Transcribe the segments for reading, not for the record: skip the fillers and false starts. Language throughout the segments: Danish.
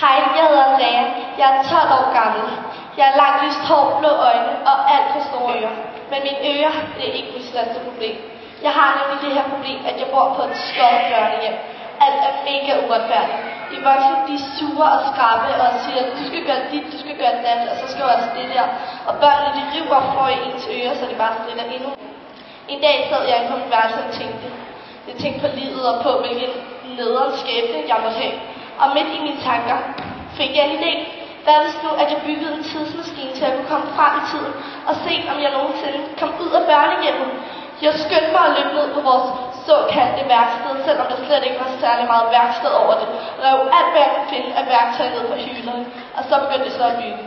Hej, jeg hedder Andrea. Jeg er 12 år gammel. Jeg har langt lyst hår, blå øjne og alt for store ører. Men mine ører, det er ikke mit største problem. Jeg har nemlig det her problem, at jeg bor på et skåret børnehjem. Alt er mega uretfærdigt. De voksne, de er sure og skrappe og siger, du skal gøre dit, du skal gøre dat, og så skal du altså det der. Og børnene, de river for i ens ører, så de bare stritter endnu. En dag sad jeg inde på mit værelse og tænkte på livet og på, hvilken nederen skæbne jeg måtte have. Og midt i mine tanker fik jeg en idé. Hvad hvis nu, at jeg byggede en tidsmaskine, til at kunne komme frem i tiden og se, om jeg nogensinde kom ud af børnehjemmet. Jeg skyndte mig at løbe ned på vores såkaldte værksted, selvom der slet ikke var særlig meget værksted over det. Rev alt, hvad jeg kunne finde af værktøj ned på hylderne, og så begyndte jeg så at bygge.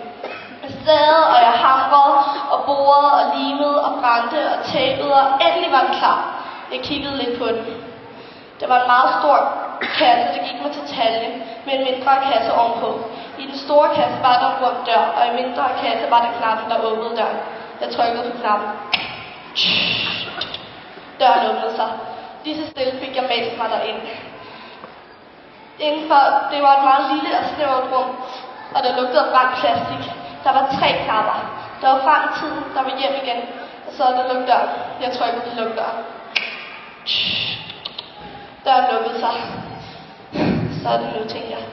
Jeg sad, og jeg hamrede, og borede, og limede, og brændte, og tapede, og endelig var den klar. Jeg kiggede lidt på den. Det var en meget stor kasse, der gik mig til taljen, med en mindre kasse ovenpå. I den store kasse var der en rund dør, og i mindre kasse var der knappen, der åbnede døren. Jeg trykkede på knappen. Døren åbnede sig. Lige så stille fik jeg mast mig derind. Indenfor, det var et meget lille og snævert rum, og der lugtede af brændt plastik. Der var 3 knapper. Der var frem i tiden, der var hjem igen, og så der lugte døren. Jeg trykkede på lugtdøren. Døren lukkede sig. Så er det nu, tænkte jeg.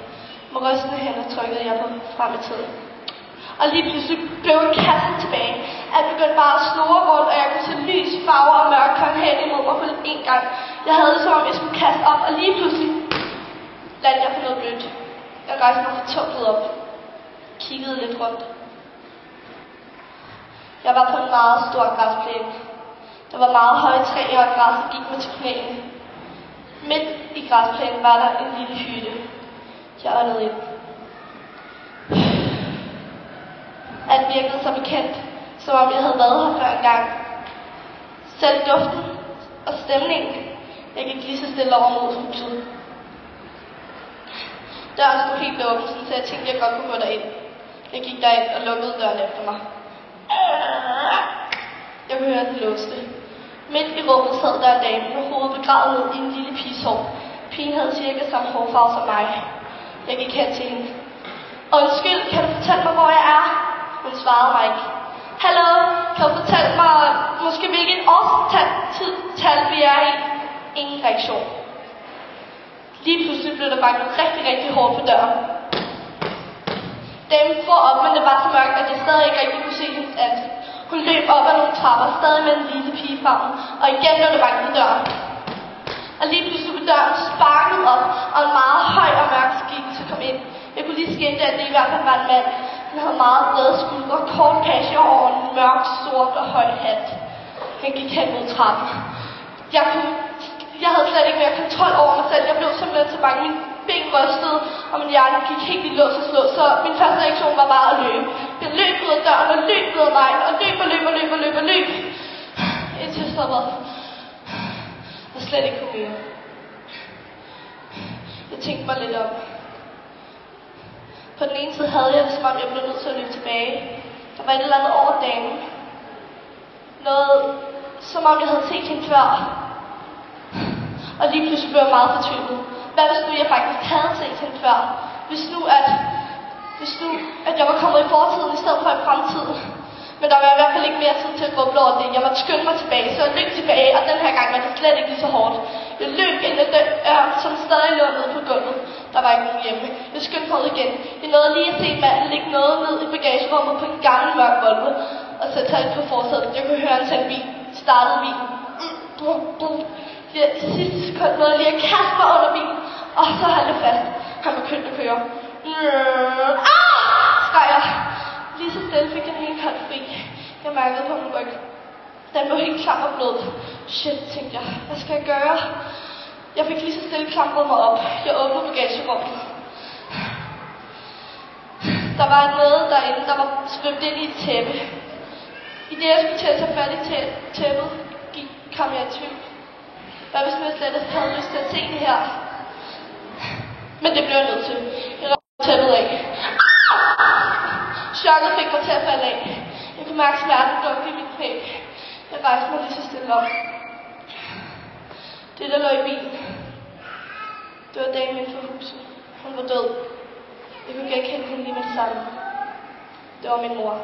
Med rystende hænder trykkede jeg på frem i tiden. Og lige pludselig blev kassen tilbage. Alt begyndte bare at snurre rundt, og jeg kunne se lys, farver og mørke komme hen imod mig på en gang. Jeg havde det som om, jeg skulle kaste op, og lige pludselig landede jeg på noget blødt. Jeg rejste mig fortumlet op. Kiggede lidt rundt. Jeg var på en meget stor græsplæne. Der var meget høje træer, og græsset gik mig til knæene. Midt i græsplænen var der en lille hytte. Jeg åndede ind. Alt virkede så bekendt, som om jeg havde været her før en gang. Selv duften og stemningen. Jeg gik lige så stille over mod huset. Døren stod helt åben, så jeg tænkte, at jeg godt kunne gå derind. Jeg gik derind og lukkede døren efter mig. Jeg kunne høre, den låste. Midt i rummet sad der en dame med hovedet begravet ned i en lille piges hår. Pigen havde cirka samme hårfarve som mig. Jeg gik hen til hende. Undskyld, kan du fortælle mig, hvor jeg er? Hun svarede mig ikke. Hallo, kan du fortælle mig, måske hvilken årstal vi er i? Ingen reaktion. Lige pludselig blev der banket rigtig hårdt på døren. Damen for op, men det var så mørkt, at jeg stadig ikke rigtig kunne se hendes ansigt. Hun løb op ad nogle trapper, stadig med en lille pige i favnen, og igen blev der banket på døren. Og lige pludselig blev døren sparket op, og en meget høj og mørk skikkelse kom ind. Jeg kunne lige skimte, at det i hvert fald var en mand. Han havde meget brede skuldre, kort page over en mørk, sort og høj hat. Han gik hen mod trappen. Jeg havde slet ikke mere kontrol over mig selv. Jeg blev simpelthen så bange. Min ben rystede, og min hjerte gik helt i lås og slå. Så min første reaktion var bare at løbe. Jeg løb ud af døren og løb ud af vejen, og løb. Indtil jeg stoppede og slet ikke kunne mere. Jeg tænkte mig lidt om. På den ene side havde jeg det, som om jeg blev nødt til at løbe tilbage. Der var et eller andet over damen. Noget, som om jeg havde set hende før. Og lige pludselig blev jeg meget fortvivlet. Hvad hvis nu jeg faktisk havde set hende før? Hvis nu at jeg var kommet i fortiden i stedet for i fremtiden. Men der var i hvert fald ikke mere tid til at gruble over det. Jeg måtte skynde mig tilbage, så jeg løb tilbage, og den her gang var det slet ikke lige så hårdt. Jeg løb ind ad døren, som stadig lå nede på gulvet. Der var ikke nogen hjemme. Jeg skyndte mig ud igen. Jeg nåede lige at se manden lægge noget ned i bagagerummet på en gammel mørk Volvo, og sætte sig ind på forsædet. Jeg kunne høre en tænde bil. Startede bilen. I sidste sekund nåede jeg lige at kaste mig under bilen, og så holdt jeg fast. Han begyndte at køre. Skreg jeg. Lige så stille fik jeg den ene hånd fri. Jeg mærkede på min ryg. Den blev helt klam og blød. Shit, tænkte jeg. Hvad skal jeg gøre? Jeg fik lige så stille klamret mig op. Jeg åbnede bagagerummet. Der var noget derinde, der var svømt ind i et tæppe. I det, jeg skulle til at tage fat i tæppet, kom jeg i tvivl. Hvad hvis jeg slet ikke havde lyst til at se det her? Men det blev jeg nødt til. Jeg røg tæppet af. Chokket fik mig til at falde af. Jeg kunne mærke smerten dunke i mit knæ. Jeg rejste mig lige så stille op. Det, der lå i bilen, det var damen inden for huset. Hun var død. Jeg kunne genkende hende lige med det samme. Det var min mor.